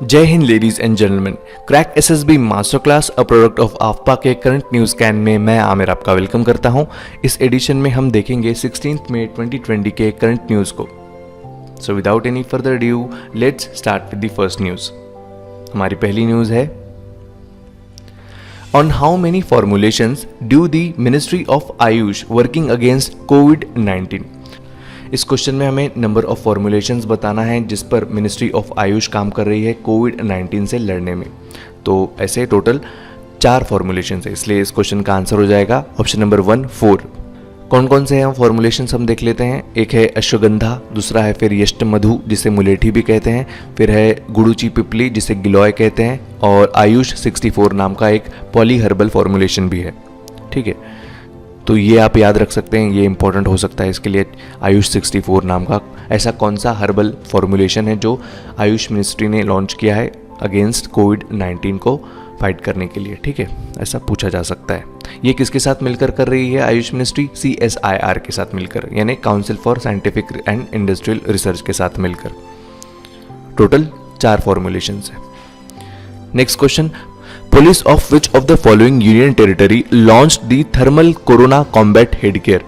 जय हिंद ladies and gentleman, crack SSB master class a product of आफ्पा के करंट न्यूज़ कैन में मैं आमिर आपका वेलकम करता हूं। इस एडिशन में हम देखेंगे 16 मई 2020 के करंट न्यूज़ को। So without any further due let's start with the first news. हमारी पहली न्यूज़ है, on how many formulations do the ministry of AYUSH working against कोविड-19। इस क्वेश्चन में हमें नंबर ऑफ फॉर्मुलेशंस बताना है जिस पर मिनिस्ट्री ऑफ आयुष काम कर रही है कोविड-19 से लड़ने में। तो ऐसे टोटल 4 फॉर्मुलेशंस है, इसलिए इस क्वेश्चन का आंसर हो जाएगा ऑप्शन नंबर 1 4। कौन कौन से हैं फॉर्मुलेशंस हम देख लेते हैं। एक है अश्वगंधा, दूसरा है फिर यष्ट मधु जिसे मुलेठी भी कहते हैं, फिर है गुड़ूची पिपली जिसे गिलोय कहते हैं, और आयुष 64 नाम का एक पॉली हर्बल फॉर्मुलेशन भी है। ठीक है, तो ये आप याद रख सकते हैं, ये इंपॉर्टेंट हो सकता है इसके लिए। आयुष 64 नाम का ऐसा कौन सा हर्बल फॉर्मुलेशन है जो आयुष मिनिस्ट्री ने लॉन्च किया है अगेंस्ट कोविड-19 को फाइट करने के लिए। ठीक है, ऐसा पूछा जा सकता है। ये किसके साथ मिलकर कर रही है आयुष मिनिस्ट्री? CSIR के साथ मिलकर, यानी council for scientific and industrial research के साथ मिलकर। टोटल 4 फॉर्मुलेशंस है। Next question, police of which of the following union territory launched the thermal corona combat headgear.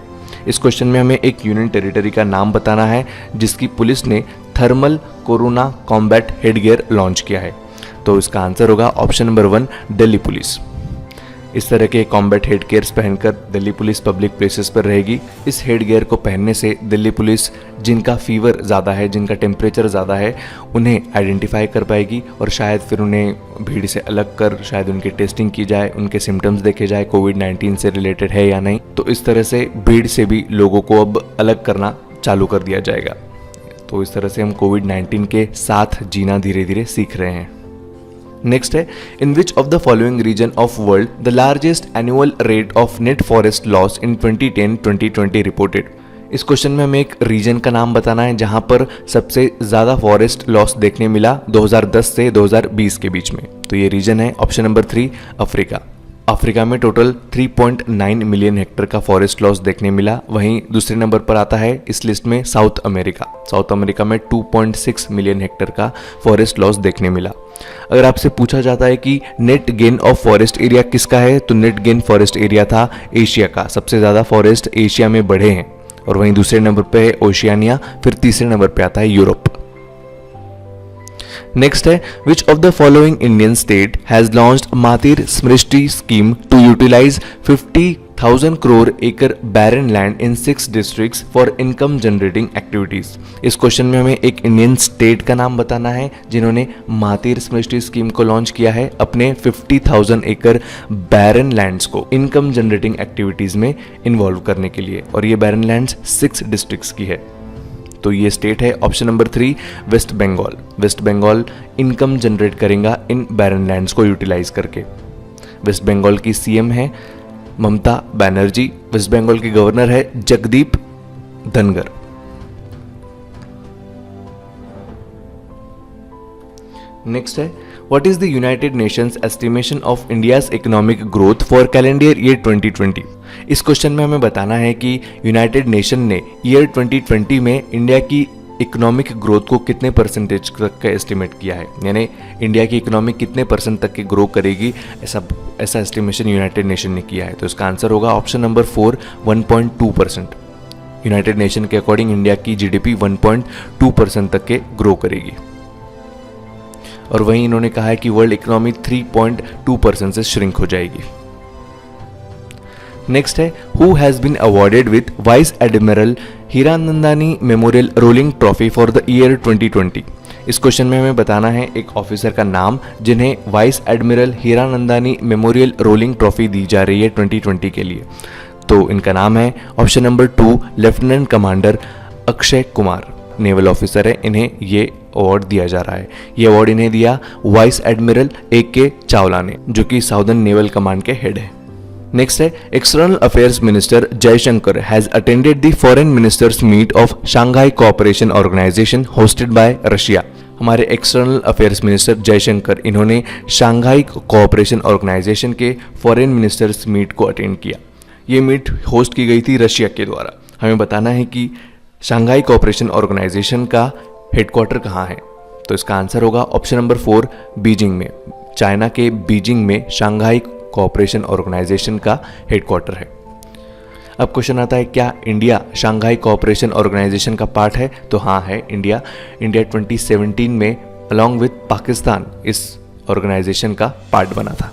इस क्वेश्चन में हमें एक यूनियन टेरिटरी का नाम बताना है जिसकी पुलिस ने thermal corona combat headgear launch किया है। तो इसका आंसर होगा ऑप्शन नंबर 1 दिल्ली पुलिस। इस तरह के कॉम्बैट हेड गियर्स पहनकर दिल्ली पुलिस पब्लिक प्लेसेस पर रहेगी। इस हेड गियर को पहनने से दिल्ली पुलिस जिनका फीवर ज़्यादा है, जिनका टेम्परेचर ज़्यादा है, उन्हें आइडेंटिफाई कर पाएगी और शायद फिर उन्हें भीड़ से अलग कर शायद उनकी टेस्टिंग की जाए, उनके सिम्टम्स देखे जाए कोविड-19 से रिलेटेड है या नहीं। तो इस तरह से भीड़ से भी लोगों को अब अलग करना चालू कर दिया जाएगा। तो इस तरह से हम कोविड-19 के साथ जीना धीरे धीरे सीख रहे हैं। नेक्स्ट है, in which of the following region of world the largest annual rate of net forest loss in 2010-2020 reported. इस क्वेश्चन में हमें एक रीजन का नाम बताना है जहां पर सबसे ज़्यादा फॉरेस्ट लॉस देखने मिला 2010 से 2020 के बीच में। तो ये रीजन है ऑप्शन नंबर 3 अफ्रीका। अफ्रीका में टोटल 3.9 मिलियन हेक्टेयर का फॉरेस्ट लॉस देखने मिला। वहीं दूसरे नंबर पर आता है इस लिस्ट में साउथ अमेरिका। साउथ अमेरिका में 2.6 मिलियन हेक्टेयर का फॉरेस्ट लॉस देखने मिला। अगर आपसे पूछा जाता है कि net gain of forest area किसका है, तो नेट गेन फॉरेस्ट एरिया था एशिया का। सबसे ज़्यादा फॉरेस्ट एशिया में बढ़े हैं, और वहीं दूसरे नंबर पे है ओशियानिया, फिर तीसरे नंबर पे आता है यूरोप। नेक्स्ट है, which of the following Indian state has launched Matir Srushti scheme to utilise 50,000 crore एकड़ barren land in 6 districts for income generating activities. इस क्वेश्चन में हमें एक इंडियन स्टेट का नाम बताना है जिन्होंने मातिर स्मृष्टि स्कीम को लॉन्च किया है अपने 50,000 एकड़ बैरन लैंड्स को इनकम जनरेटिंग एक्टिविटीज में इन्वॉल्व करने के लिए, और ये बैरन लैंड्स 6 डिस्ट्रिक्ट्स की है। तो ये स्टेट है option number 3 West Bengal. West Bengal income generate करेगा इन बैरन लैंड्स को यूटिलाइज करके। वेस्ट बंगाल की सीएम है ममता बनर्जी। वेस्ट बंगाल के गवर्नर है जगदीप धनगर। नेक्स्ट है, what is the United Nations estimation of India's economic growth for calendar year 2020। इस क्वेश्चन में हमें बताना है कि यूनाइटेड नेशन ने ईयर 2020 में इंडिया की इकोनॉमिक ग्रोथ को कितने परसेंटेज तक का एस्टिमेट किया है, यानी इंडिया की इकोनॉमी कितने परसेंट तक की ग्रो करेगी, ऐसा एस्टिमेशन यूनाइटेड नेशन ने किया है। तो इसका आंसर होगा ऑप्शन नंबर 4 1.2%। यूनाइटेड नेशन के अकॉर्डिंग इंडिया की जीडीपी 1.2% तक के ग्रो करेगी, और वहीं इन्होंने कहा है कि वर्ल्ड इकोनॉमी 3.2% से श्रिंक हो जाएगी। नेक्स्ट है, who has been awarded with vice admiral Hiranandani memorial rolling trophy for the year 2020। इस क्वेश्चन में हमें बताना है एक ऑफिसर का नाम जिन्हें vice admiral Hiranandani memorial rolling trophy दी जा रही है 2020 के लिए। तो इनका नाम है option number 2 lieutenant commander Akshay Kumar. Naval officer है, इन्हें ये अवार्ड दिया जा रहा है। ये अवार्ड इन्हें दिया वाइस एडमिरल AK चावला ने, जो कि साउदर्न नेवल कमांड के हेड है। नेक्स्ट है, external affairs minister Jaishankar has attended the foreign ministers meet of Shanghai cooperation organisation hosted by Russia. हमारे एक्सटर्नल अफेयर्स मिनिस्टर जयशंकर, इन्होंने शंघाई कोऑपरेशन ऑर्गेनाइजेशन के फॉरेन मिनिस्टर्स मीट को अटेंड किया। ये meet host की गई थी रशिया के द्वारा। हमें बताना है कि शंघाई कोऑपरेशन ऑर्गेनाइजेशन का हेडक्वार्टर कहाँ है, तो इसका आंसर होगा ऑप्शन नंबर 4 बीजिंग में। चाइना के बीजिंग में शंघाई कोऑपरेशन ऑर्गेनाइजेशन का हेडक्वार्टर है। अब क्वेश्चन आता है, क्या इंडिया शंघाई कोऑपरेशन ऑर्गेनाइजेशन का पार्ट है? तो हाँ है। इंडिया 2017 में अलॉन्ग विद पाकिस्तान इस ऑर्गेनाइजेशन का पार्ट बना था।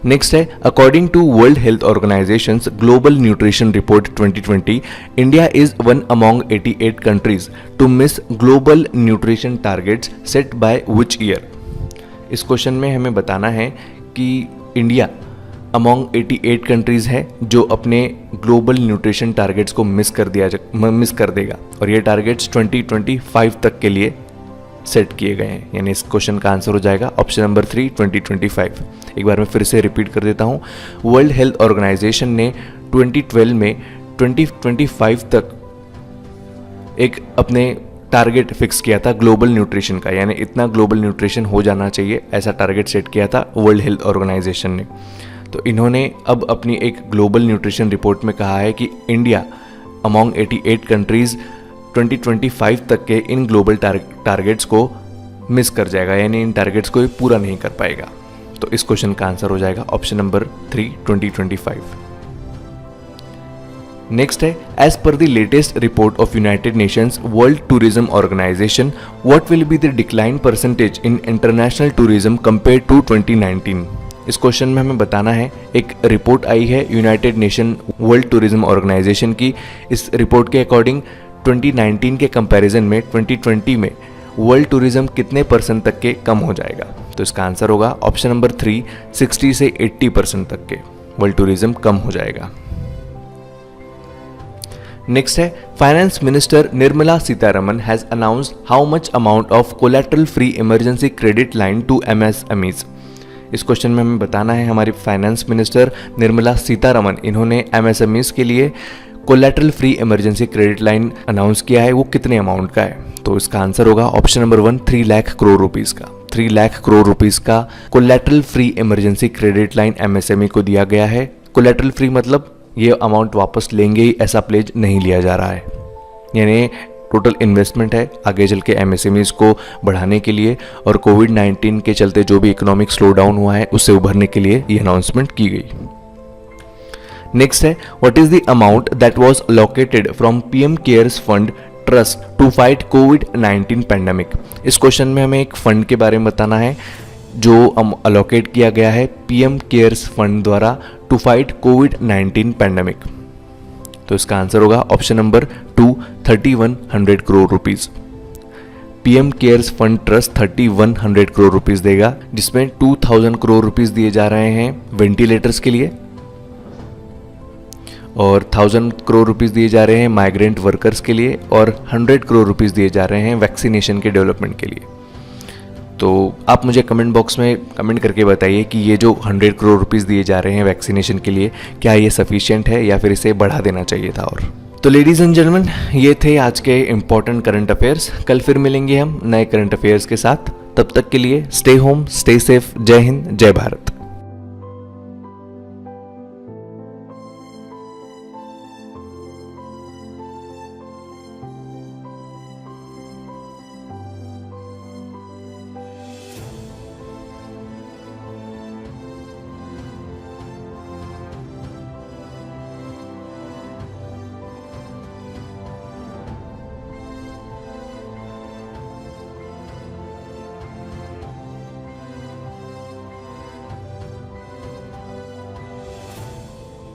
नेक्स्ट है, according to World Health Organisation global nutrition report 2020, India is one among 88 countries to miss global nutrition targets set by which year. इस क्वेश्चन में हमें बताना है कि इंडिया अमॉन्ग 88 कंट्रीज है जो अपने ग्लोबल न्यूट्रिशन टारगेट्स को मिस कर देगा, और ये टारगेट्स 2025 तक के लिए सेट किए गए हैं। यानी इस क्वेश्चन का आंसर हो जाएगा ऑप्शन नंबर 3 2025। एक बार मैं फिर से रिपीट कर देता हूँ। वर्ल्ड हेल्थ ऑर्गेनाइजेशन ने 2012 में 2025 तक एक अपने टारगेट फिक्स किया था ग्लोबल न्यूट्रिशन का, यानी इतना ग्लोबल न्यूट्रिशन हो जाना चाहिए, ऐसा टारगेट सेट किया था वर्ल्ड हेल्थ ऑर्गेनाइजेशन ने। तो इन्होंने अब अपनी एक ग्लोबल न्यूट्रिशन रिपोर्ट में कहा है कि इंडिया अमॉन्ग 88 कंट्रीज 2025 तक के इन ग्लोबल टारगेट्स को मिस कर जाएगा, यानी इन टारगेट्स को ये पूरा नहीं कर पाएगा। तो इस क्वेश्चन का आंसर हो जाएगा ऑप्शन नंबर 3 2025। नेक्स्ट है, as per the latest report of United Nations World Tourism Organisation, what will be the decline percentage in international tourism compare to 2019। इस क्वेश्चन में हमें बताना है, एक रिपोर्ट आई है United Nation World Tourism Organisation की। इस रिपोर्ट के अकॉर्डिंग 2019 के कंपैरिजन में 2020 में वर्ल्ड टूरिज्म कितने % तक के कम हो जाएगा। तो इसका आंसर होगा ऑप्शन नंबर 3 60 से 80% तक के वर्ल्ड टूरिज्म कम हो जाएगा। नेक्स्ट है, finance minister Nirmala Sitharaman has announced how much amount of collateral free emergency credit line to MSMEs। इस क्वेश्चन में हमें बताना है, हमारी फाइनेंस मिनिस्टर निर्मला सीतारमन इन्होंने MSMEs के लिए collateral free emergency credit line announce किया है, वो कितने अमाउंट का है। तो इसका आंसर होगा option number 1 3 lakh crore rupees का। 3 लाख करोड़ रुपीस का collateral free emergency credit line MSME को दिया गया है। कोलैटरल फ्री मतलब ये अमाउंट वापस लेंगे ही ऐसा प्लेज नहीं लिया जा रहा है, यानी टोटल इन्वेस्टमेंट है आगे चल के MSMEs को बढ़ाने के लिए, और कोविड-19 के चलते जो भी इकोनॉमिक स्लो डाउन हुआ है उससे उभरने के लिए ये अनाउंसमेंट की गई। नेक्स्ट है, what is the amount that was allocated from PM cares fund trust to fight कोविड-19 पैंडेमिक। इस क्वेश्चन में हमें एक फंड के बारे में बताना है जो अलोकेट किया गया है PM केयर्स फंड द्वारा टू फाइट कोविड-19 पैंडेमिक। तो इसका आंसर होगा option number 2 3100 crore rupees. PM cares fund trust 3100 crore rupees देगा, जिसमें 2000 करोड़ रुपीस दिए जा रहे हैं वेंटिलेटर्स के लिए और 1000 करोड़ रुपीस दिए जा रहे हैं माइग्रेंट वर्कर्स के लिए और 100 करोड़ रुपीस दिए जा रहे हैं वैक्सीनेशन के डेवलपमेंट के लिए। तो आप मुझे कमेंट बॉक्स में कमेंट करके बताइए कि ये जो 100 करोड़ रुपीस दिए जा रहे हैं वैक्सीनेशन के लिए, क्या ये सफिशिएंट है या फिर इसे बढ़ा देना चाहिए था। और तो लेडीज एंड जेंटलमैन, ये थे आज के इंपॉर्टेंट करंट अफेयर्स। कल फिर मिलेंगे हम नए करंट अफेयर्स के साथ। तब तक के लिए स्टे होम, स्टे सेफ। जय हिंद, जय भारत।